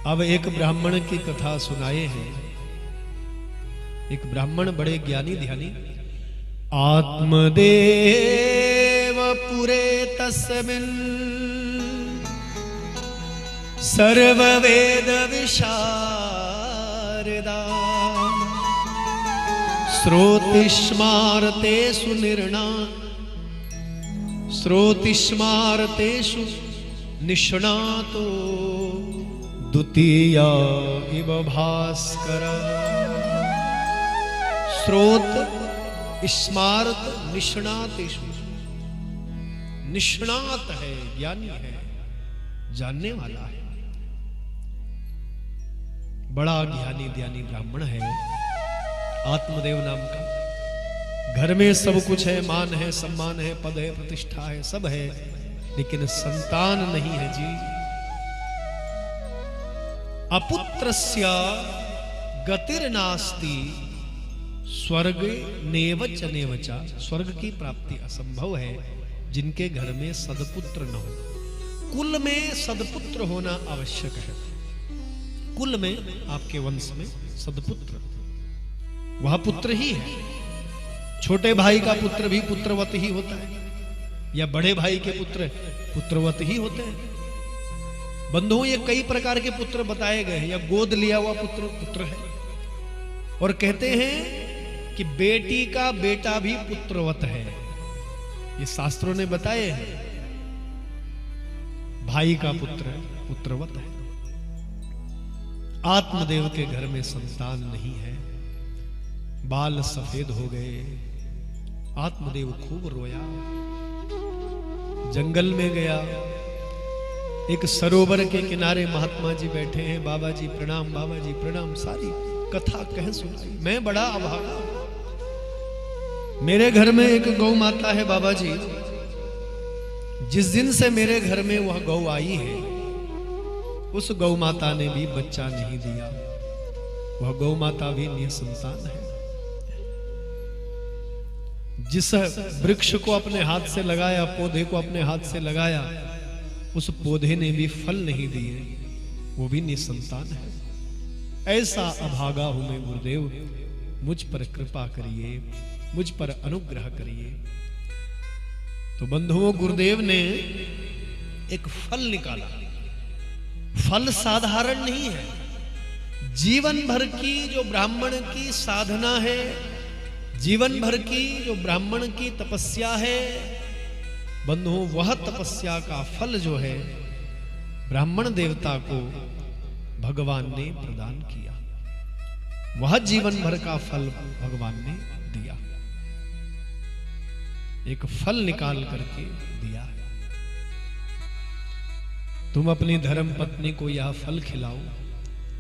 अब एक ब्राह्मण की कथा सुनाए हैं। एक ब्राह्मण बड़े ज्ञानी ध्यानी, आत्मदेव पुरे तस्मिन् सर्ववेद विशारदा श्रोतिस्मारतेषु निष्णातो द्वितीया इव भास्कर। श्रोत स्मारत निष्णातेषु, निष्णात है, ज्ञानी है, जानने वाला है, बड़ा ज्ञानी ध्यानी ब्राह्मण है, आत्मदेव नाम का। घर में सब कुछ है, मान है, सम्मान है, पद है, प्रतिष्ठा है, सब है, लेकिन संतान नहीं है जी। अपुत्रस्य गतिर्नास्ति स्वर्ग नेवच नेवचा। स्वर्ग की प्राप्ति असंभव है जिनके घर में सदपुत्र न हो। कुल में सदपुत्र होना आवश्यक है। कुल में, आपके वंश में सदपुत्र, वह पुत्र ही है। छोटे भाई का पुत्र भी पुत्रवत ही होता है, या बड़े भाई के पुत्र पुत्रवत ही होते हैं। बंधुओं, ये कई प्रकार के पुत्र बताए गए हैं। या गोद लिया हुआ पुत्र पुत्र है, और कहते हैं कि बेटी का बेटा भी पुत्रवत है। ये शास्त्रों ने बताए हैं। भाई का पुत्र पुत्रवत है। आत्मदेव के घर में संतान नहीं है, बाल सफेद हो गए। आत्मदेव खूब रोया, जंगल में गया। एक सरोवर के किनारे महात्मा जी बैठे हैं। बाबा जी प्रणाम, बाबा जी प्रणाम, सारी कथा कह सुनाई। मैं बड़ा अभागा, मेरे घर में एक गौ माता है बाबा जी। जिस दिन से मेरे घर में वह गौ आई है, उस गौ माता ने भी बच्चा नहीं दिया। वह गौ माता भी निसंतान है। जिस वृक्ष को अपने हाथ से लगाया, पौधे को अपने हाथ से लगाया, उस पौधे ने भी फल नहीं दिए, वो भी निसंतान है। ऐसा अभागा हूं मैं गुरुदेव, मुझ पर कृपा करिए, मुझ पर अनुग्रह करिए। तो बंधुओं, गुरुदेव ने एक फल निकाला। फल साधारण नहीं है। जीवन भर की जो ब्राह्मण की साधना है, जीवन भर की जो ब्राह्मण की तपस्या है, बंधुओं, वह तपस्या का फल जो है ब्राह्मण देवता को भगवान ने प्रदान किया। वह जीवन भर का फल भगवान ने दिया, एक फल निकाल करके दिया। तुम अपनी धर्म पत्नी को यह फल खिलाओ,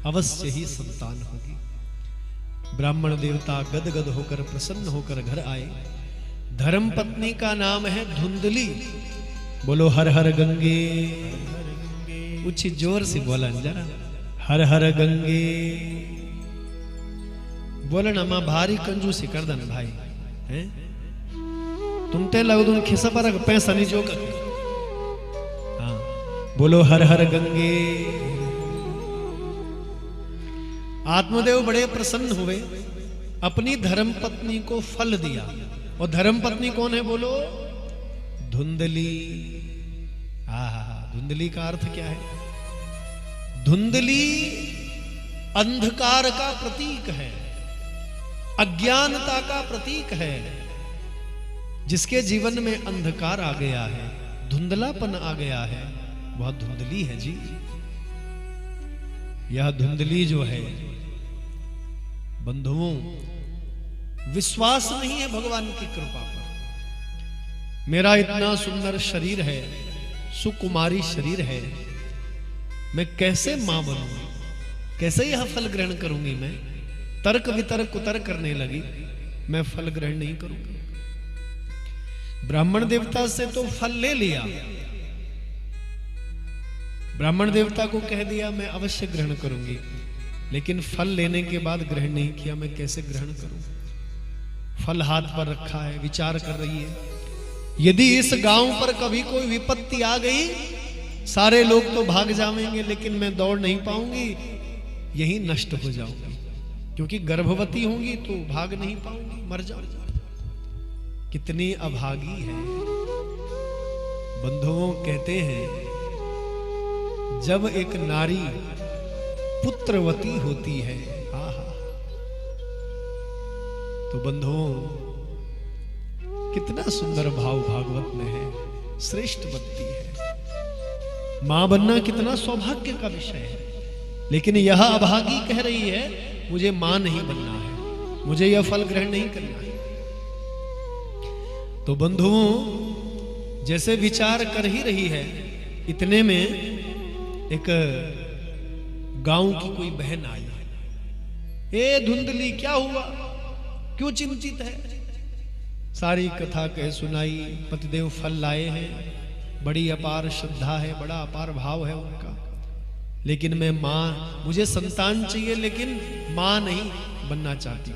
अवश्य ही संतान होगी। ब्राह्मण देवता गदगद होकर प्रसन्न होकर घर आए। धर्म पत्नी का नाम है धुंधली। बोलो हर हर गंगे, ऊंची जोर से बोला जरा, हर हर गंगे। बोलना मां भारी कंजूसी कर देना भाई, हैं? तुम ते लगो तुम खिसा पर पैसा नहीं जोग। हाँ, बोलो हर हर गंगे। आत्मदेव बड़े प्रसन्न हुए, अपनी धर्म पत्नी को फल दिया। और धर्म पत्नी कौन है बोलो? धुंधली। धुंधली का अर्थ क्या है? धुंधली अंधकार का प्रतीक है, अज्ञानता का प्रतीक है। जिसके जीवन में अंधकार आ गया है, धुंधलापन आ गया है, वह धुंधली है जी। यह धुंधली जो है बंधुओं, विश्वास नहीं है भगवान की कृपा पर। मेरा इतना सुंदर शरीर है, सुकुमारी शरीर है, मैं कैसे मां बनूंगी, कैसे यह फल ग्रहण करूंगी? मैं तर्क वितर्क कुतर्क करने लगी, मैं फल ग्रहण नहीं करूंगी। ब्राह्मण देवता से तो फल ले लिया, ब्राह्मण देवता को कह दिया मैं अवश्य ग्रहण करूंगी, लेकिन फल लेने के बाद ग्रहण नहीं किया, मैं कैसे ग्रहण करूं? फल हाथ पर रखा है, विचार कर रही है, यदि इस गांव पर कभी कोई विपत्ति आ गई सारे लोग तो भाग जाएंगे लेकिन मैं दौड़ नहीं पाऊंगी, यही नष्ट हो जाऊंगी, क्योंकि गर्भवती होंगी तो भाग नहीं पाऊंगी, मर जाऊंगी। कितनी अभागी है। बंधुओं कहते हैं जब एक नारी पुत्रवती होती है, आहा, तो बंधुओं कितना सुंदर भाव भागवत में है, श्रेष्ठ बनती है। मां बनना कितना सौभाग्य का विषय है, लेकिन यह अभागी कह रही है मुझे मां नहीं बनना है, मुझे यह फल ग्रहण नहीं करना है। तो बंधुओं जैसे विचार कर ही रही है, इतने में एक गांव की कोई बहन आई। ए धुंधली, क्या हुआ, क्यों चिंतित है? सारी कथा कह सुनाई। पतिदेव फल लाए हैं, बड़ी अपार श्रद्धा है, बड़ा अपार भाव है उनका, लेकिन मैं मां, मुझे संतान चाहिए लेकिन मां नहीं बनना चाहती।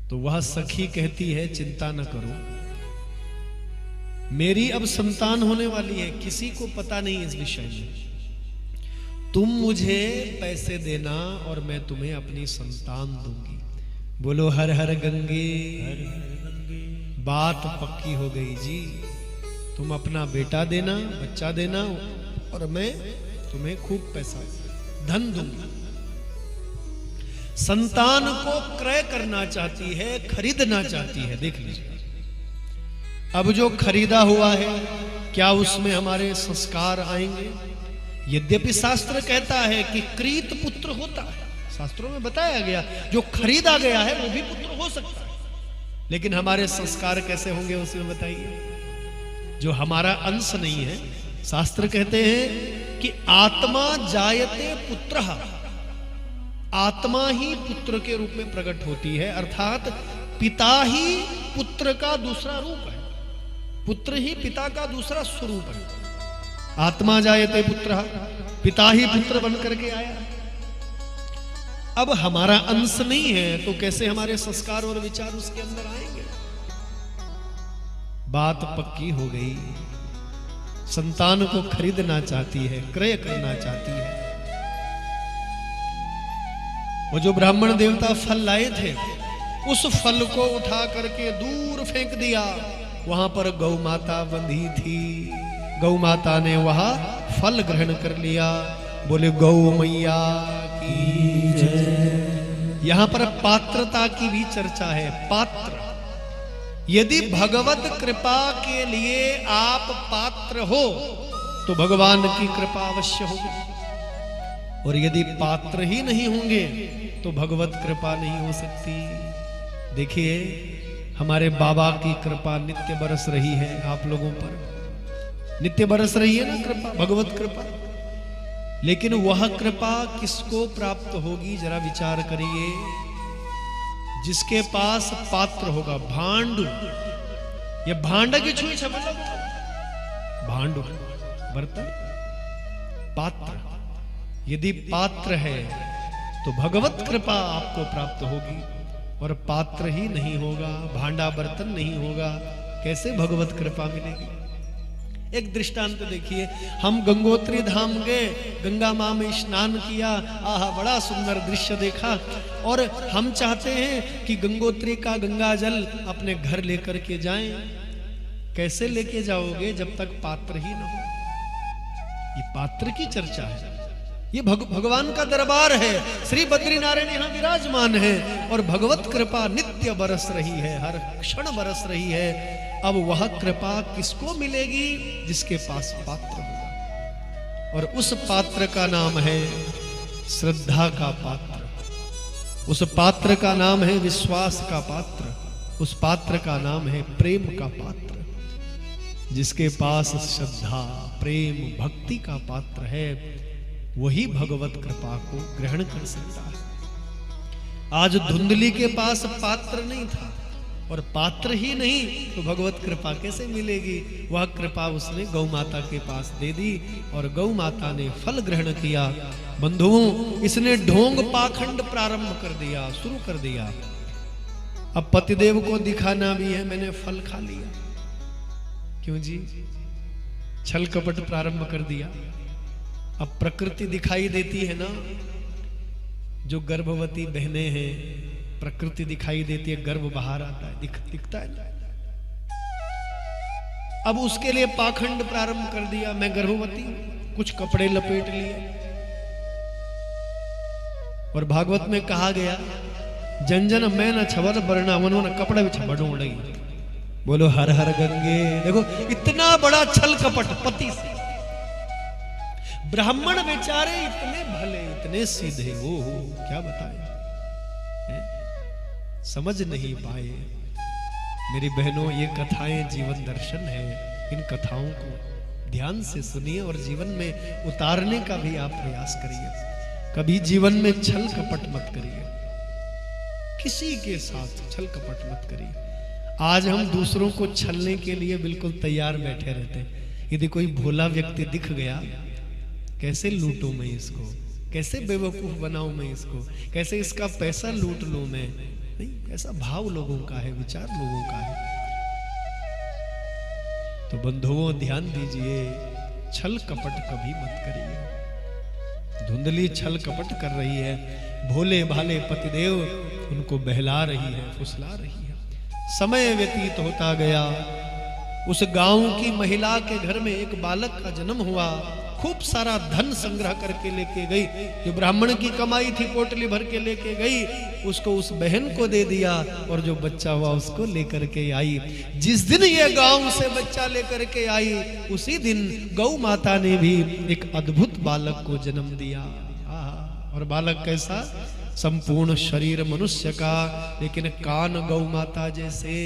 तो वह सखी कहती है चिंता न करो, मेरी अब संतान होने वाली है, किसी को पता नहीं इस विषय में। तुम मुझे पैसे देना और मैं तुम्हें अपनी संतान दूंगी। बोलो हर हर गंगे, हर हर गंगे। बात पक्की हो गई जी, तुम अपना बेटा देना, बच्चा देना, और मैं तुम्हें खूब पैसा धन दूंगा। संतान को क्रय करना चाहती है, खरीदना चाहती है। देख लीजिए, अब जो खरीदा हुआ है क्या उसमें हमारे संस्कार आएंगे? यद्यपि शास्त्र कहता है कि क्रीत पुत्र होता है, शास्त्रों में बताया गया जो खरीदा गया है वो भी पुत्र हो सकता है, लेकिन हमारे संस्कार कैसे होंगे उसमें बताइए। जो हमारा अंश नहीं है, शास्त्र कहते हैं कि आत्मा जायते पुत्रः, आत्मा ही पुत्र के रूप में प्रकट होती है, अर्थात पिता ही पुत्र का दूसरा रूप है, पुत्र ही पिता का दूसरा स्वरूप है। आत्मा जायते पुत्रः, पिता ही पुत्र बन करके आया। अब हमारा अंश नहीं है तो कैसे हमारे संस्कार और विचार उसके अंदर आएंगे? बात पक्की हो गई, संतान को खरीदना चाहती है, क्रय करना चाहती है। वो जो ब्राह्मण देवता फल लाए थे, उस फल को उठा करके दूर फेंक दिया। वहां पर गौ माता बंधी थी, गौ माता ने वहां फल ग्रहण कर लिया। बोले गौ मैया की जय। यहां पर पात्रता की भी चर्चा है। पात्र, यदि भगवत कृपा के लिए आप पात्र हो तो भगवान की कृपा अवश्य होगी, और यदि पात्र ही नहीं होंगे तो भगवत कृपा नहीं हो सकती। देखिए, हमारे बाबा की कृपा नित्य बरस रही है आप लोगों पर, नित्य बरस रही है ना कृपा, भगवत कृपा। लेकिन वह कृपा किसको प्राप्त होगी जरा विचार करिए। जिसके पास पात्र होगा, भांडु, ये भांड की छुई छबल, भांडु बर्तन, पात्र, यदि पात्र है तो भगवत कृपा आपको प्राप्त होगी, और पात्र ही नहीं होगा, भांडा बर्तन नहीं होगा, कैसे भगवत कृपा मिलेगी? एक दृष्टांत देखिए, हम गंगोत्री धाम गए, गंगा मां में स्नान किया, आहा बड़ा सुंदर दृश्य देखा, और हम चाहते हैं कि गंगोत्री का गंगा जल अपने घर लेकर के जाएं। कैसे लेके जाओगे जब तक पात्र ही न हो? ये पात्र की चर्चा है, ये भगवान का दरबार है। श्री बद्रीनारायण यहाँ विराजमान है और भगवत कृपा नित्य बरस रही है, हर क्षण बरस रही है। अब वह कृपा किसको मिलेगी? जिसके पास पात्र होगा, और उस पात्र का नाम है श्रद्धा का पात्र, उस पात्र का नाम है विश्वास का पात्र, उस पात्र का नाम है प्रेम का पात्र। जिसके पास श्रद्धा, प्रेम, भक्ति का पात्र है, वही भगवत कृपा को ग्रहण कर सकता है। आज धुंधली के पास पात्र नहीं था, और पात्र ही नहीं तो भगवत कृपा कैसे मिलेगी? वह कृपा उसने गौ माता के पास दे दी, और गौ माता ने फल ग्रहण किया। बंधुओं, इसने ढोंग पाखंड प्रारंभ कर दिया, शुरू कर दिया। अब पतिदेव को दिखाना भी है, मैंने फल खा लिया। क्यों जी? छल कपट प्रारंभ कर दिया। अब प्रकृति दिखाई देती है ना, जो गर्भवती बहनें हैं, प्रकृति दिखाई देती है, गर्भ बाहर आता है, दिखता है ना। अब उसके लिए पाखंड प्रारंभ कर दिया, मैं गर्भवती हूं, कुछ कपड़े लपेट लिए। और भागवत में कहा गया, जन जन मैं न छबर बरना वनो न कपड़े भी छबड़ उड़ई। बोलो हर हर गंगे। देखो इतना बड़ा छल कपट पति से। ब्राह्मण बेचारे इतने भले, इतने सीधे, वो क्या बताएं, समझ नहीं पाए। मेरी बहनों, ये कथाएं जीवन दर्शन है। इन कथाओं को ध्यान से सुनिए और जीवन में उतारने का भी आप प्रयास करिए। कभी जीवन में छल कपट मत करिए, किसी के साथ छल कपट मत करिए। आज हम दूसरों को छलने के लिए बिल्कुल तैयार बैठे रहते हैं। यदि कोई भोला व्यक्ति दिख गया, कैसे लूटूं मैं इसको, कैसे बेवकूफ बनाऊं मैं इसको, कैसे इसका पैसा लूट लूं मैं। नहीं, ऐसा भाव लोगों का है, विचार लोगों का है। तो बंधुओं ध्यान दीजिए, छल कपट कभी मत करिए। धुंधली छल कपट कर रही है, भोले भाले पतिदेव उनको बहला रही है, फुसला रही है। समय व्यतीत होता गया। उस गांव की महिला के घर में एक बालक का जन्म हुआ। खूब सारा धन संग्रह करके लेके गई, जो ब्राह्मण की कमाई थी पोटली भर के लेके गई, उसको उस बहन को दे दिया, और जो बच्चा हुआ उसको लेकर के आई। जिस दिन ये गांव से बच्चा लेकर के आई, उसी दिन गौ माता ने भी एक अद्भुत बालक को जन्म दिया। और बालक कैसा? संपूर्ण शरीर मनुष्य का, लेकिन कान गौ माता जैसे।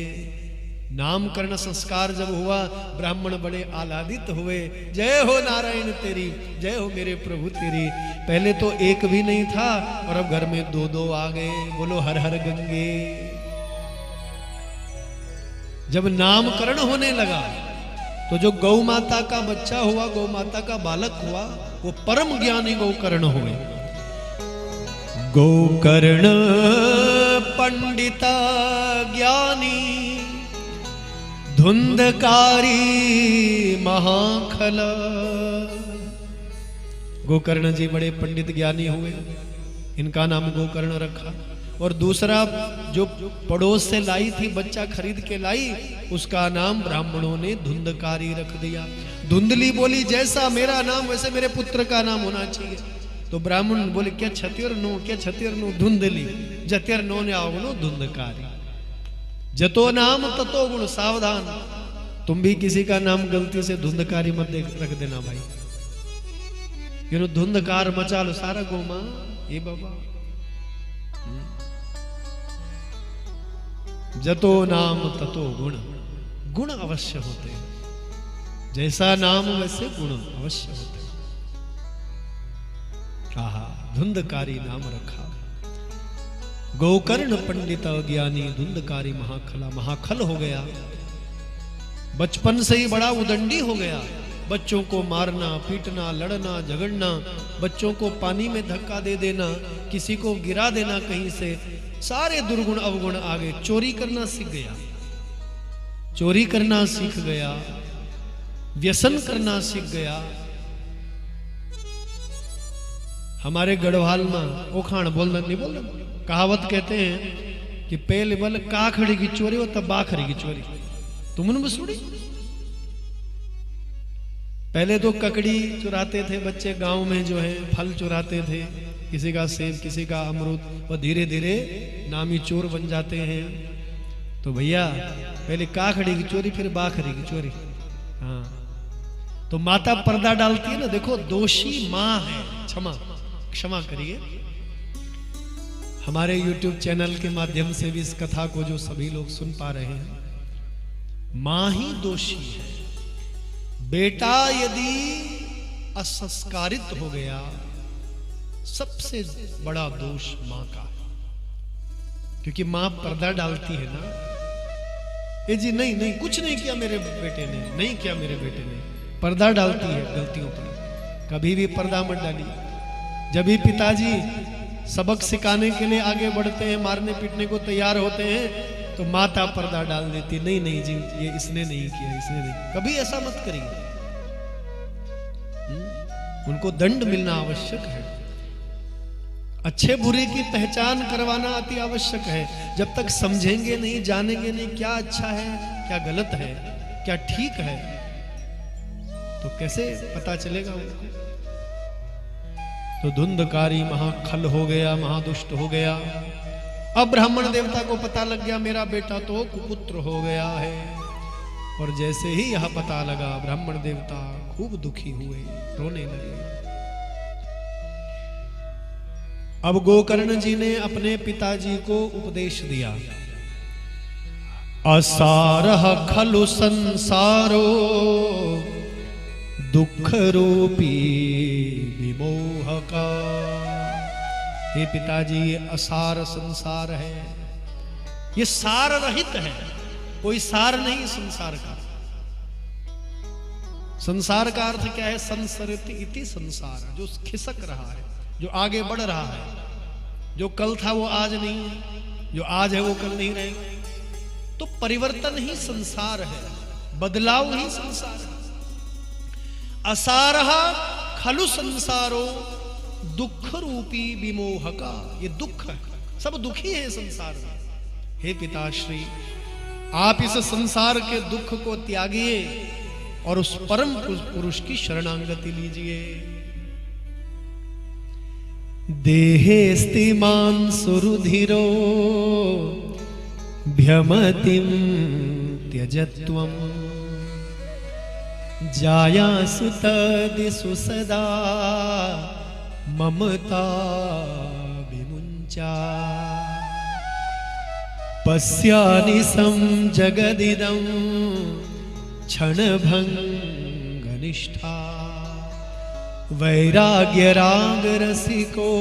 नामकरण संस्कार जब हुआ, ब्राह्मण बड़े आह्लादित हुए। जय हो नारायण तेरी, जय हो मेरे प्रभु तेरी। पहले तो एक भी नहीं था, और अब घर में दो दो आ गए। बोलो हर हर गंगे। जब नामकरण होने लगा, तो जो गौ माता का बच्चा हुआ, गौ माता का बालक हुआ, वो परम ज्ञानी गोकर्ण हुए। गोकर्ण पंडिता ज्ञानी, धुंधकारी महाखल। गोकर्ण जी बड़े पंडित ज्ञानी हुए, इनका नाम गोकर्ण रखा। और दूसरा जो पड़ोस से लाई थी, बच्चा खरीद के लाई, उसका नाम ब्राह्मणों ने धुंधकारी रख दिया। धुंधली बोली, जैसा मेरा नाम वैसे मेरे पुत्र का नाम होना चाहिए। तो ब्राह्मण बोले, क्या छतिरनो, क्या छतिरनो, धुंधली, जतिरनो ने आवनो धुंधकारी। जतो नाम ततो गुण, सावधान, तुम भी किसी का नाम गलती से धुंधकारी मत रख देना भाई। यू धुंधकार मचा लो सारा गोमा, ये बाबा। जतो नाम ततो गुण, गुण अवश्य होते हैं। जैसा नाम वैसे गुण अवश्य होते हैं। आहा, धुंधकारी नाम रखा। गोकर्ण पंडित ज्ञानी, धुंधकारी महाखला। महाखल हो गया, बचपन से ही बड़ा उदंडी हो गया। बच्चों को मारना, पीटना, लड़ना, झगड़ना, बच्चों को पानी में धक्का दे देना, किसी को गिरा देना कहीं से, सारे दुर्गुण अवगुण आ गए। चोरी करना सीख गया, चोरी करना सीख गया, व्यसन करना सीख गया। हमारे गढ़वाल में ओखाण बोलना नहीं बोलना, कहावत कहते हैं कि पहले बल काखड़ी की चोरी हो तब बाखड़ी की चोरी। तुमने सुनी? पहले तो ककड़ी चुराते थे बच्चे गांव में, जो है फल चुराते थे, किसी का सेब, किसी का अमरूद, और धीरे धीरे नामी चोर बन जाते हैं। तो भैया पहले काखड़ी की चोरी, फिर बाखड़ी की चोरी। हाँ, तो माता पर्दा डालती है ना, देखो दोषी माँ है, क्षमा करिए। हमारे YouTube चैनल के माध्यम से भी इस कथा को जो सभी लोग सुन पा रहे हैं, मां ही दोषी है। बेटा यदि असंस्कारित हो गया, सबसे बड़ा दोष मां का है, क्योंकि मां पर्दा डालती है ना। ये जी नहीं नहीं, कुछ नहीं किया मेरे बेटे ने, नहीं किया मेरे बेटे ने, पर्दा डालती है गलतियों पर। कभी भी पर्दा मत डालिए। जब भी पिताजी सबक सिखाने के लिए आगे बढ़ते हैं, मारने पीटने को तैयार होते हैं, तो माता पर्दा डाल देती, नहीं नहीं जी ये इसने नहीं किया, इसने नहीं। कभी ऐसा मत करिए। उनको दंड मिलना आवश्यक है। अच्छे बुरे की पहचान करवाना अति आवश्यक है। जब तक समझेंगे नहीं, जानेंगे नहीं क्या अच्छा है, क्या गलत है, क्या ठीक है, तो कैसे पता चलेगा उनको। तो धुंधकारी महाखल हो गया, महादुष्ट हो गया। अब ब्राह्मण देवता को पता लग गया मेरा बेटा तो कुपुत्र हो गया है। और जैसे ही यह पता लगा, ब्राह्मण देवता खूब दुखी हुए, रोने लगे। अब गोकर्ण जी ने अपने पिताजी को उपदेश दिया, असारह खलु संसारो दुख रूपी विमोह का। हे पिताजी, ये असार संसार है, ये सार रहित है, कोई सार नहीं संसार का। संसार का अर्थ क्या है? संसरति इति संसार, जो खिसक रहा है, जो आगे बढ़ रहा है, जो कल था वो आज नहीं है, जो आज है वो कल नहीं रहेगा। तो परिवर्तन ही संसार है, बदलाव ही संसार है। असारहा खलु संसारो दुख रूपी विमोह का, ये दुख है, सब दुखी है संसार में। हे पिताश्री, आप इस संसार के दुख को त्यागिए और उस परम पुरुष की शरणागति लीजिए। देहे स्तिमान सुरुधिरो भ्यमतिम त्यजत्वम जायासु तदिषु सदा ममता विमुञ्चा। पश्यानि सं जगदिदं क्षणभङ्गनिष्ठा वैराग्यरागरसिको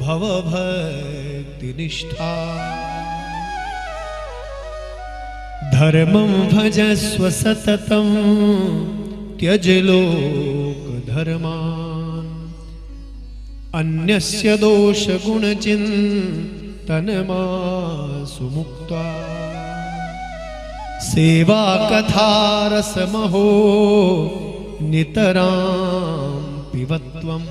भवभक्तिनिष्ठा। धर्मं भजस्व सततं त्यज लोकधर्मान् अन्यस्य दोषगुणचिन्तनमासु मुक्त्वा। सेवा कथारसमहो नितरां पिबत्वम्।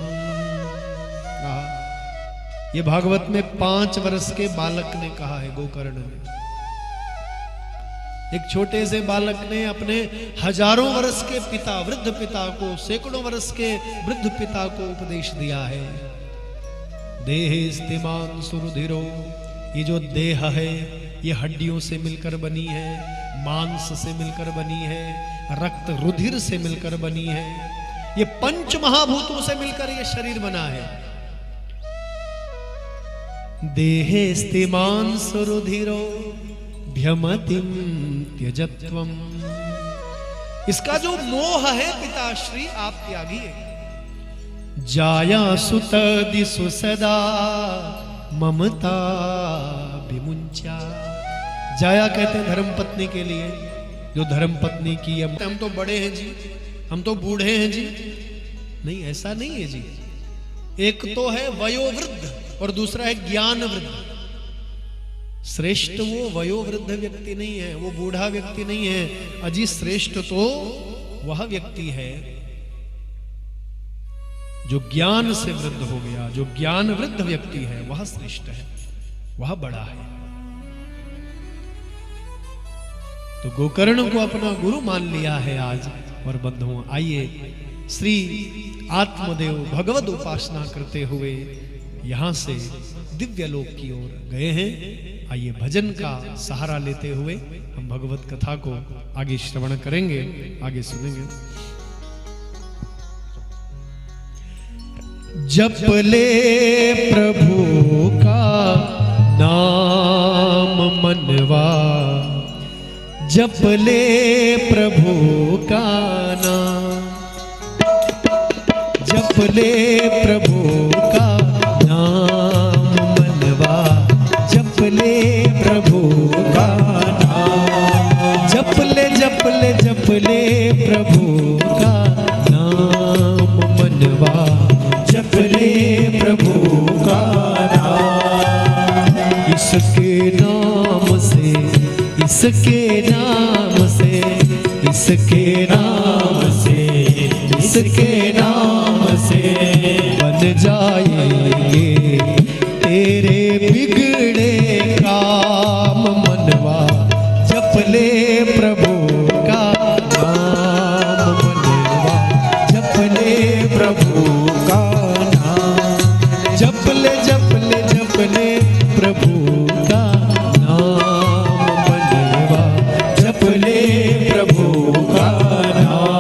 ये भागवत में 5 वर्ष के बालक ने कहा है, गोकर्ण ने। एक छोटे से बालक ने अपने हजारों वर्ष के पिता, वृद्ध पिता को, सैकड़ों वर्ष के वृद्ध पिता को उपदेश दिया है। देहे स्तिमान सुरुधिरो, ये जो देह है ये हड्डियों से मिलकर बनी है, मांस से मिलकर बनी है, रक्त रुधिर से मिलकर बनी है, ये 5 महाभूतों से मिलकर ये शरीर बना है। देहे स्तिमान सुरुधिरो भ्यमतिम त्यजत्वम। इसका जो मोह है पिताश्री आप त्यागिए। जायासु तदिषु सदा ममता विमुञ्चा। जाया कहते हैं धर्म पत्नी के लिए, जो धर्म पत्नी की हम तो बड़े हैं जी, हम तो बूढ़े हैं जी, नहीं ऐसा नहीं है जी। एक तो है वयोवृद्ध और दूसरा है ज्ञान वृद्ध। श्रेष्ठ वो वयोवृद्ध व्यक्ति नहीं है, वो बूढ़ा व्यक्ति नहीं है। अजी श्रेष्ठ तो वह व्यक्ति है जो ज्ञान से वृद्ध हो गया, जो ज्ञान वृद्ध व्यक्ति है वह श्रेष्ठ है, वह बड़ा है। तो गोकर्ण को अपना गुरु मान लिया है आज। और बंधुओं, आइए श्री आत्मदेव भगवद उपासना करते हुए यहां से दिव्य लोक की ओर गए हैं। आइए भजन का सहारा लेते हुए हम भगवत कथा को आगे श्रवण करेंगे, आगे सुनेंगे। जप ले प्रभु का नाम मनवा, जप ले प्रभु का नाम, जप ले प्रभु का नाम मनवा, जप ले प्रभु का नाम, जप ले जप ले जप ले प्रभु का नाम मनवा, जप ले प्रभु का नाम। इसके नाम इसके नाम से, इसके नाम से, इसके नाम से बन जाएंगे तेरे बिगड़े काम। मनवा जप ले प्रभु का नाम, मनवा जप ले प्रभु का नाम, जप ले जप ले जप ले प्रभु का नाम, मनवा जप ले प्रभु का नाम।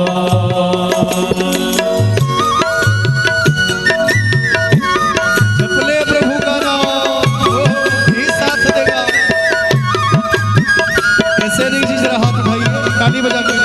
जप ले प्रभु का नाम, ही साथ देगा। ऐसे नहीं जी, जरा हाथ उठाइए, ताली बजा के।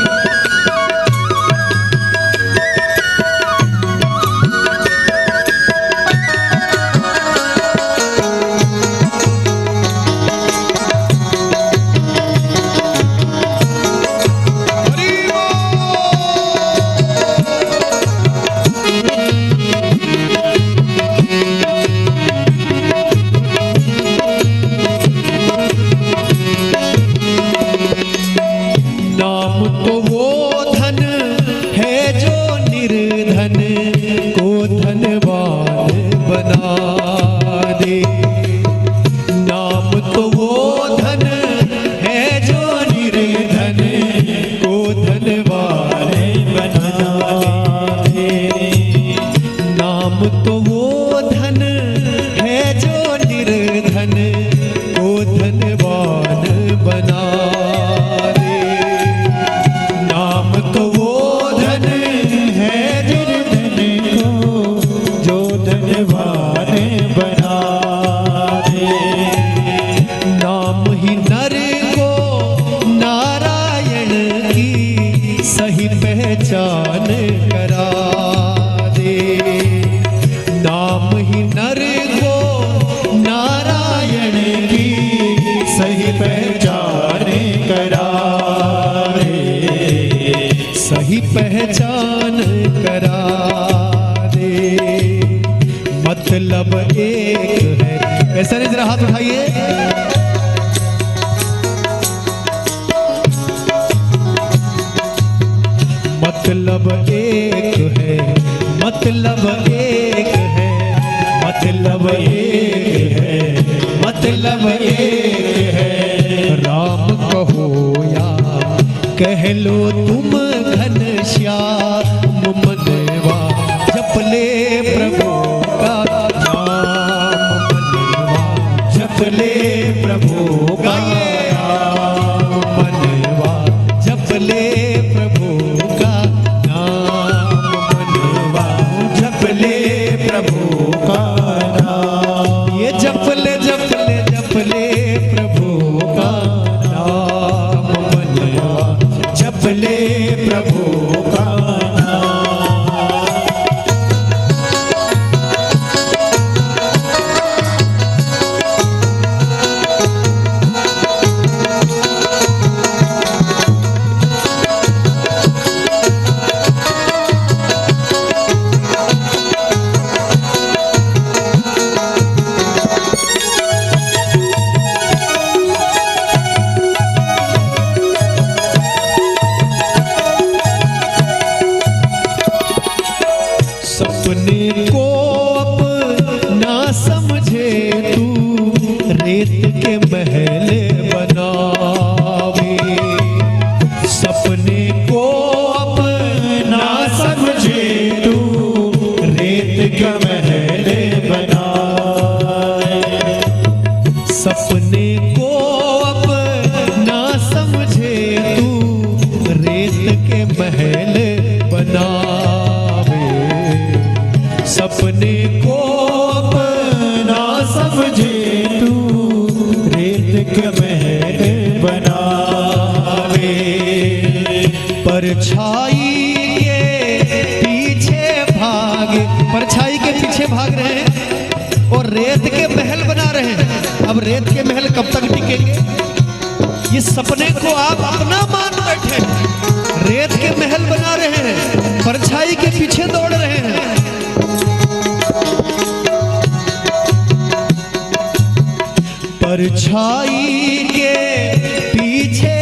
नाम तो वो धन है जो निर्धन को धनवान बना दे। नाम तो वो धन है जो निर्धन को धनवान बना दे। नाम तो वो धन है जो निर्धन को धनवान बना दे। नाम तो वो धन है निर्धन को जो धनवान बना दे। नाम ही नर को नारायण की सही पहचान करा दे। नाम ही नर को नारायण की सही पहचान करा दे, सही पहचान करा दे। मतलब एक है, ऐसा नहीं, जरा हाथ उठाइए। मतलब एक है, मतलब एक है, मतलब एक है, मतलब एक है। राम कहो या कह लो तुम घनश्याम, मनवा जप ले प्रभु का नाम, मनवा जप ले प्रभु का नाम, मनवा जप ले प्रभु का नाम, मनवा जप ले प्रभु का नाम। ये जप ले जप ले जप ले प्रभु का नाम, मनवा जप ले प्रभु का नाम। सपने को अपना समझे तू, रेत के महल बनावे। सपने को अपना समझे तू, रेत का महल बनावे। सपने को अपना समझे तू, रेत के महल बनावे। सपने को अपना समझे तू, रेत के महल बनावे। परछाई के पीछे भाग, परछाई के पीछे भाग रहे हैं और रेत के महल बना रहे हैं। अब रेत के महल कब तक टिकेंगे? ये सपने को आप अपना मान बैठे, रेत के महल बना रहे हैं, परछाई के पीछे दौड़ रहे हैं। परछाई के पीछे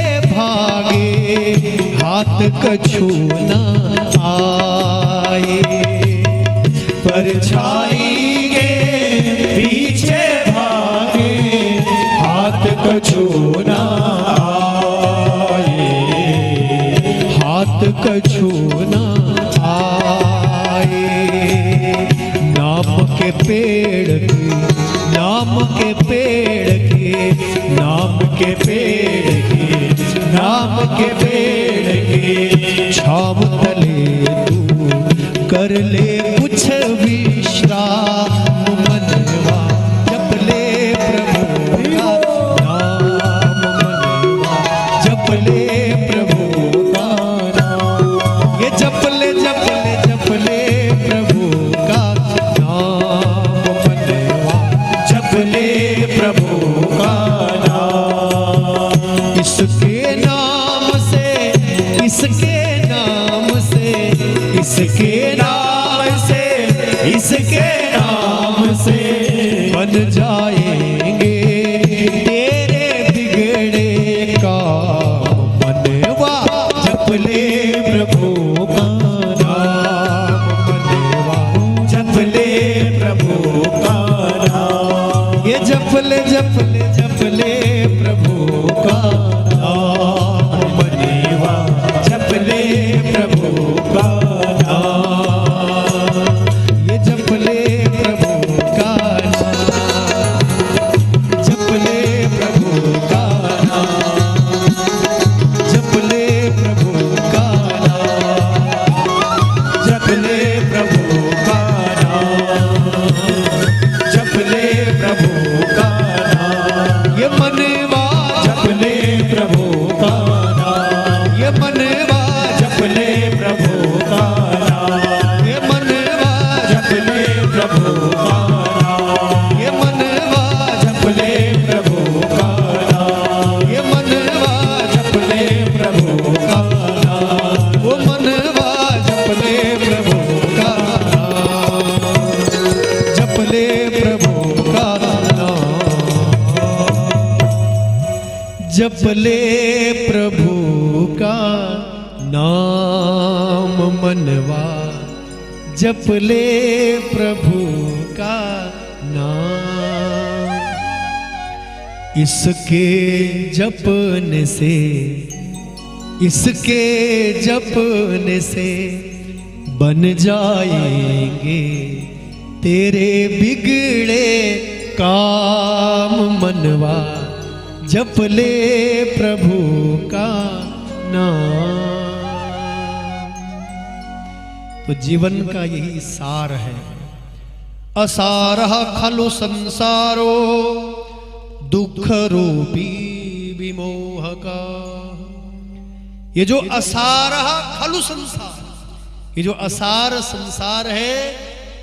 कछु न आए, परछाई के पीछे भागे, हाथ कछु न आए, हाथ कछु न आए। नाम के पेड़ की, नाम के पेड़ के, नाम के पेड़ के, नाम के पेड़ के छाव तले तू कर ले कुछ विश्राम। मनवा जप ले प्रभु का नाम, मनवा जप ले प्रभु का नाम। ये जप ले जप ले जप ले प्रभु का नाम, मनवा जप ले प्रभु का नाम। इसके नाम से, इसके नाम से, इसके नाम से, इसके नाम से बन जाएंगे तेरे बिगड़े काम। मनवा जप ले प्रभु का नाम, मनवा जप ले प्रभु का नाम। ये जप ले जप ले जप ले प्रभु का नाम, मनवा जप ले प्रभु का नाम। ये जप ले प्रभु का नाम, जप ले प्रभु का नाम, जप ले प्रभु का नाम, जप ले प्रभु का नाम, जप ले प्रभु का नाम। ये मनवा जप ले प्रभु का नाम, ये मनवा जप ले प्रभु का नाम, ये मनवा जप ले प्रभु का नाम, ये मनवा जप ले प्रभु का नाम, ये मनवा जप ले प्रभु का नाम, वो मनवा जप ले प्रभु का नाम, जप ले प्रभु का नाम, जप ले प्रभु का नाम। मनवा जप ले प्रभु का नाम। इसके जपने से, इसके जपने से बन जाएंगे तेरे बिगड़े काम। मनवा जप ले प्रभु का नाम। तो जीवन का यही सार है। असारः खलु संसारो दुख रूपी विमोहका। ये जो असारः खलु संसार, ये जो असार संसार है,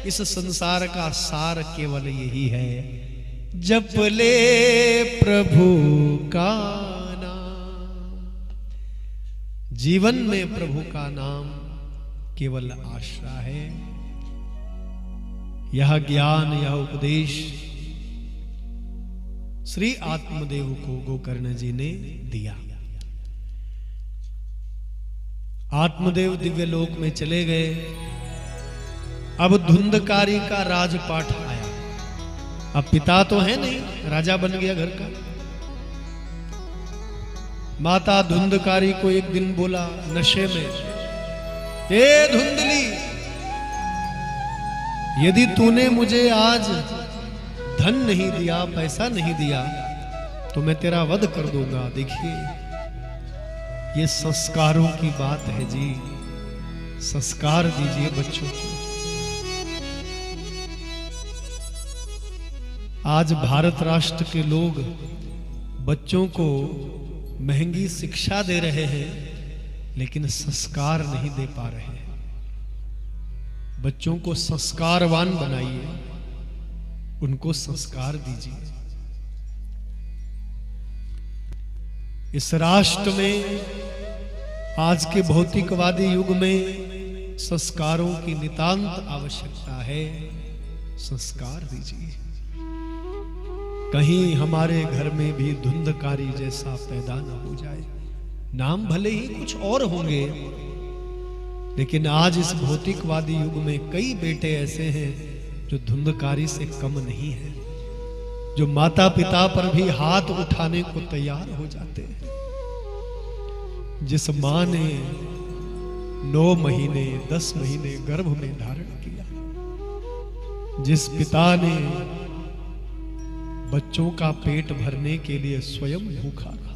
इस संसार का सार केवल यही है, जप ले प्रभु का नाम। जीवन में प्रभु का नाम केवल आश्रय है। यह ज्ञान, यह उपदेश श्री आत्मदेव को गोकर्ण जी ने दिया। आत्मदेव दिव्य लोक में चले गए। अब धुंधकारी का राजपाठ आया। अब पिता तो है नहीं, राजा बन गया घर का। माता धुंधकारी को एक दिन बोला नशे में, ए धुंधली, यदि तूने मुझे आज धन नहीं दिया, पैसा नहीं दिया, तो मैं तेरा वध कर दूंगा। देखिए, ये संस्कारों की बात है जी। संस्कार दीजिए बच्चों को। आज भारत राष्ट्र के लोग बच्चों को महंगी शिक्षा दे रहे हैं, लेकिन संस्कार नहीं दे पा रहे हैं। बच्चों को संस्कारवान बनाइए, उनको संस्कार दीजिए। इस राष्ट्र में आज के भौतिकवादी युग में संस्कारों की नितांत आवश्यकता है। संस्कार दीजिए। कहीं हमारे घर में भी धुंधकारी जैसा पैदा न हो जाए। नाम भले ही कुछ और होंगे, लेकिन आज इस भौतिकवादी युग में कई बेटे ऐसे हैं जो धुंधकारी से कम नहीं है, जो माता पिता पर भी हाथ उठाने को तैयार हो जाते हैं। जिस मां ने 9 महीने 10 महीने गर्भ में धारण किया, जिस पिता ने बच्चों का पेट भरने के लिए स्वयं भूखा रहा,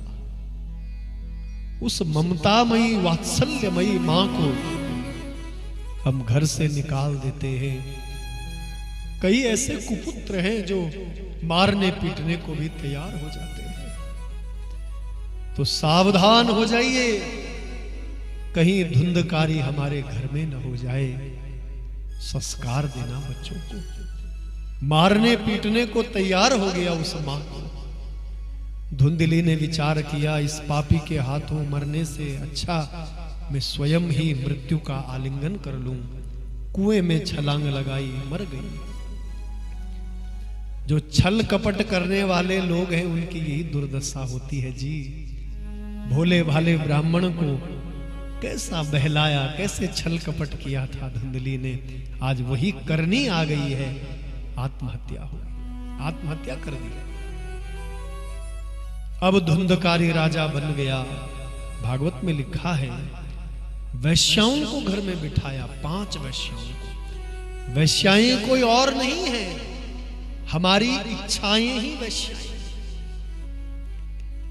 उस ममतामयी वात्सल्यमयी मां को हम घर से निकाल देते हैं। कई ऐसे कुपुत्र हैं जो मारने पीटने को भी तैयार हो जाते हैं। तो सावधान हो जाइए, कहीं धुंधकारी हमारे घर में न हो जाए। संस्कार देना बच्चों को। मारने पीटने को तैयार हो गया उस मां को। धुंधली ने विचार किया, इस पापी के हाथों मरने से अच्छा मैं स्वयं ही मृत्यु का आलिंगन कर लूं। कुएं में छलांग लगाई, मर गई। जो छल कपट करने वाले लोग हैं उनकी यही दुर्दशा होती है जी। भोले भाले ब्राह्मण को कैसा बहलाया, कैसे छल कपट किया था धुंधली ने, आज वही करनी आ गई है। आत्महत्या हो गई, आत्महत्या कर दी। अब धुंधकारी राजा बन गया। भागवत में लिखा है, वैश्याओं को घर में बिठाया, 5 वैश्याओं को। वैश्याएं कोई और नहीं है, हमारी इच्छाएं ही वैश्याएं।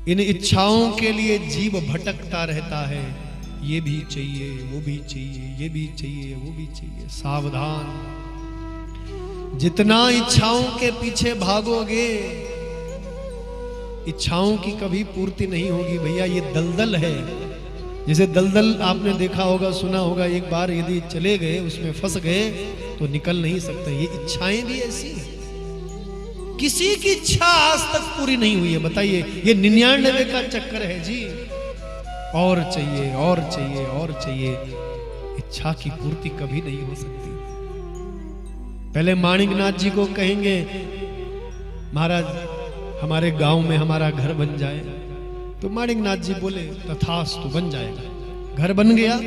इन इच्छाओं के लिए जीव भटकता रहता है। ये भी चाहिए, वो भी चाहिए, ये भी चाहिए, वो भी चाहिए। सावधान, जितना इच्छाओं के पीछे भागोगे, इच्छाओं की कभी पूर्ति नहीं होगी भैया। ये दलदल है। जैसे दलदल आपने देखा होगा, सुना होगा, एक बार यदि चले गए, उसमें फंस गए तो निकल नहीं सकते। ये इच्छाएं भी ऐसी हैं। किसी की इच्छा आज तक पूरी नहीं हुई है, बताइए। ये 99 का चक्कर है जी। और चाहिए, और चाहिए, और चाहिए। इच्छा की पूर्ति कभी नहीं हो सकती। पहले माणिकनाथ जी को कहेंगे, महाराज हमारे गांव में हमारा घर बन जाए, तो माणिकनाथ जी बोले तथास्तु, बन जाएगा। घर बन गया।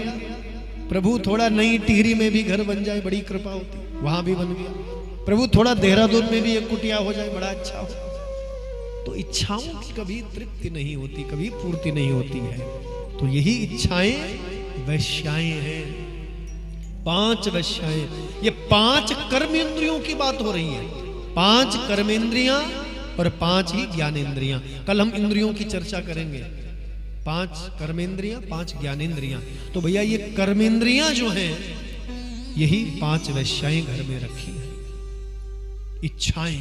प्रभु थोड़ा नई टिहरी में भी घर बन जाए, बड़ी कृपा होती, वहां भी बन गया। प्रभु थोड़ा देहरादून में भी एक कुटिया हो जाए, बड़ा अच्छा हो। तो इच्छाओं की कभी तृप्ति नहीं होती, कभी पूर्ति नहीं होती है। तो यही इच्छाएं वैश्याएं हैं। 5 वैश्याएं। ये 5 कर्मेंद्रियों की बात हो रही है। 5 कर्मेंद्रियां और 5 ही ज्ञानेंद्रियां। कल हम इंद्रियों की चर्चा करेंगे। 5 कर्मेंद्रियां, 5 ज्ञानेंद्रियां। तो भैया ये कर्मेंद्रियां जो हैं, यही 5 वैश्याएं घर में रखी हैं। इच्छाएं,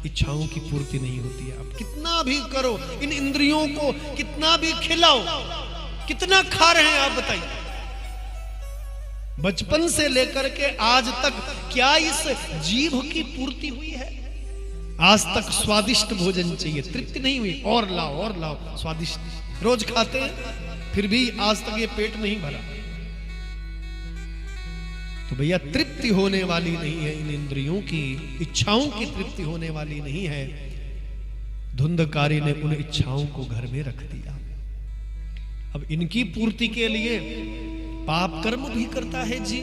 इच्छाओं की पूर्ति नहीं होती है। आप कितना भी करो, इन इंद्रियों को कितना भी खिलाओ, कितना खा रहे हैं आप बताइए। बचपन से लेकर के आज तक क्या इस जीभ की पूर्ति हुई है? आज तक स्वादिष्ट भोजन चाहिए, तृप्ति नहीं हुई। और लाओ, और लाओ, स्वादिष्ट रोज खाते हैं, फिर भी आज तक ये पेट नहीं भरा। तो भैया तृप्ति होने वाली नहीं है इन इंद्रियों की, इच्छाओं की तृप्ति होने वाली नहीं है। धुंधकारी ने उन इच्छाओं को घर में रख दिया। अब इनकी पूर्ति के लिए पाप कर्म भी करता है जी।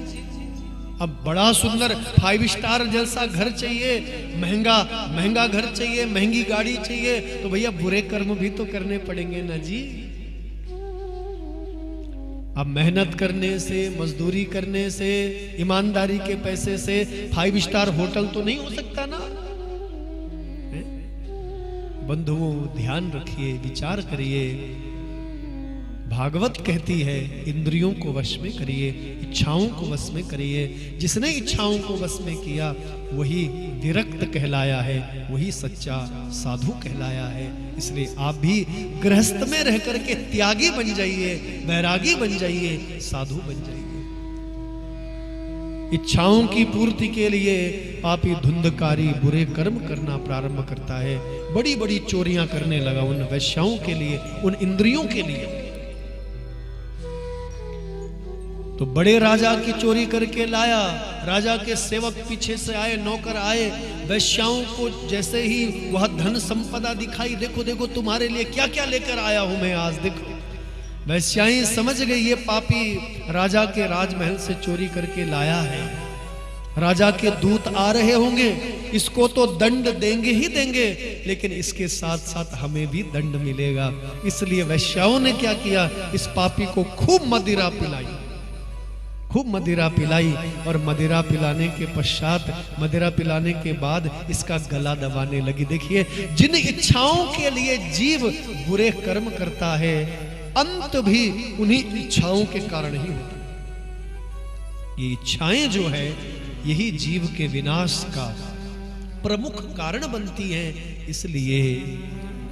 अब बड़ा सुंदर 5 स्टार जैसा घर चाहिए, महंगा महंगा घर चाहिए, महंगी गाड़ी चाहिए, तो भैया बुरे कर्म भी तो करने पड़ेंगे ना जी। अब मेहनत करने से, मजदूरी करने से, ईमानदारी के पैसे से 5 स्टार होटल तो नहीं हो सकता ना। बंधुओं ध्यान रखिए, विचार करिए। भागवत कहती है इंद्रियों को वश में करिए, इच्छाओं को वश में करिए। जिसने इच्छाओं को वश में किया वही विरक्त कहलाया है, वही सच्चा साधु कहलाया है। इसलिए आप भी गृहस्थ में रह करके त्यागी बन जाइए, वैरागी बन जाइए, साधु बन जाइए। इच्छाओं की पूर्ति के लिए पापी धुंधकारी बुरे कर्म करना प्रारंभ करता है। बड़ी बड़ी चोरियां करने लगा उन वैश्याओं के लिए, उन इंद्रियों के लिए। तो बड़े राजा की चोरी करके लाया, राजा के सेवक पीछे से आए, नौकर आए, वैश्याओं को जैसे ही वह धन संपदा दिखाई, देखो देखो तुम्हारे लिए क्या क्या लेकर आया हूं मैं आज, देखो। वैश्याएं समझ गई ये पापी राजा के राजमहल से चोरी करके लाया है, राजा के दूत आ रहे होंगे, इसको तो दंड देंगे ही देंगे, लेकिन इसके साथ साथ हमें भी दंड मिलेगा। इसलिए वैश्याओं ने क्या किया, इस पापी को खूब मदिरा पिलाई, खूब मदिरा पिलाई, और मदिरा पिलाने के पश्चात, मदिरा पिलाने के बाद इसका गला दबाने लगी। देखिए, जिन इच्छाओं के लिए जीव बुरे कर्म करता है, अंत भी उन्हीं इच्छाओं के कारण ही होता है। ये इच्छाएं जो है, यही जीव के विनाश का प्रमुख कारण बनती हैं। इसलिए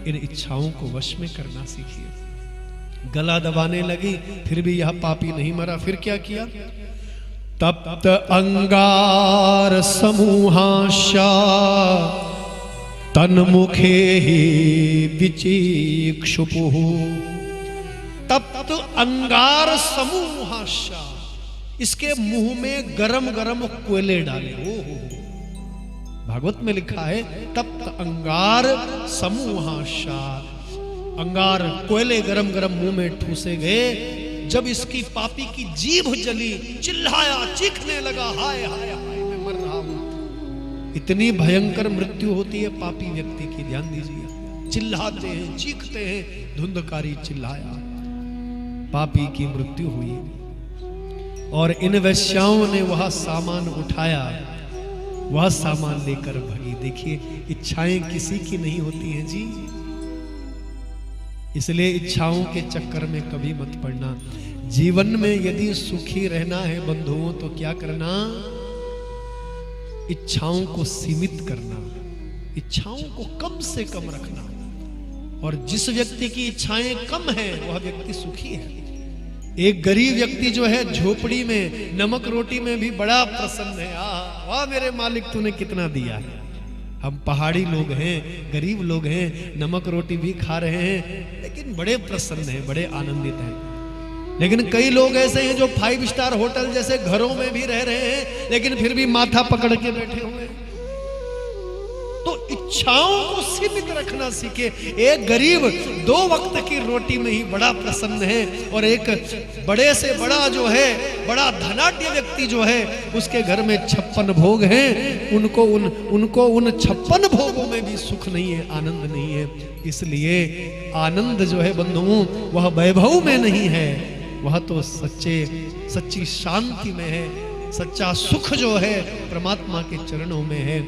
इन इच्छाओं को वश में करना सीखिए। गला दबाने लगी, फिर भी यह पापी नहीं मरा। फिर क्या किया, तप्त अंगार समूहाशा तन्मुखे ही विचिक्षुपुः। तप्त अंगार समूहाशा, इसके मुंह में गरम गरम कोयले डाले। ओ भागवत में लिखा है, तप्त अंगार समूहाशा, अंगार कोयले गरम गरम मुंह में ठूसे गए। जब इसकी पापी की जीभ जली, चिल्लाया, चीखने लगा, हाय हाय हाय मैं मर रहा हूं। इतनी भयंकर मृत्यु होती है पापी व्यक्ति की, ध्यान दीजिए। चिल्लाते हैं, चीखते हैं, धुंधकारी चिल्लाया, पापी की मृत्यु हुई। और इन वैश्याओं ने वह सामान उठाया, वह सामान लेकर भगी। देखिए, इच्छाएं किसी की नहीं होती हैं जी, इसलिए इच्छाओं के चक्कर में कभी मत पड़ना। जीवन में यदि सुखी रहना है बंधुओं, तो क्या करना, इच्छाओं को सीमित करना, इच्छाओं को कम से कम रखना। और जिस व्यक्ति की इच्छाएं कम है, वह व्यक्ति सुखी है। एक गरीब व्यक्ति जो है, झोपड़ी में नमक रोटी में भी बड़ा प्रसन्न है। वाह मेरे मालिक, तूने कितना दिया है। हम पहाड़ी लोग हैं, गरीब लोग हैं, नमक रोटी भी खा रहे हैं, लेकिन बड़े प्रसन्न हैं, बड़े आनंदित हैं। लेकिन कई लोग ऐसे हैं जो 5 स्टार होटल जैसे घरों में भी रह रहे हैं, लेकिन फिर भी माथा पकड़ के बैठे हुए हैं। तो इच्छाओं को सीमित रखना सीखे। एक गरीब 2 वक्त की रोटी में ही बड़ा प्रसन्न है, और एक बड़े से बड़ा जो है, बड़ा धनाढ्य व्यक्ति जो है, उसके घर में 56 भोग हैं, उनको उन 56 भोगों में भी सुख नहीं है, आनंद नहीं है। इसलिए आनंद जो है बंधुओं, वह वैभव में नहीं है, वह तो सच्ची शांति में है। सच्चा सुख जो है परमात्मा के चरणों में है।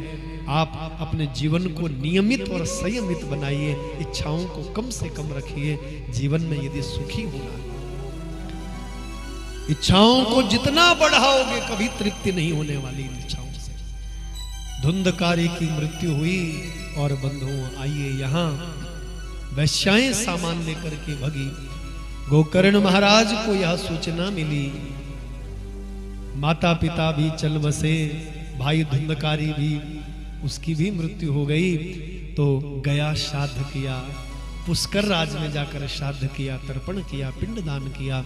आप अपने जीवन को नियमित और संयमित बनाइए, इच्छाओं को कम से कम रखिए। जीवन में यदि सुखी होना है, इच्छाओं को जितना बढ़ाओगे कभी तृप्ति नहीं होने वाली इन इच्छाओं से। धुंधकारी की मृत्यु हुई, और बंधुओं आइए यहाँ वैश्याएं सामान लेकर के भगी। गोकर्ण महाराज को यह सूचना मिली, माता पिता भी चल बसे, भाई धुंधकारी भी, उसकी भी मृत्यु हो गई। तो गया, श्राद्ध किया, पुष्कर राज में जाकर श्राद्ध किया, तर्पण किया, पिंडदान किया।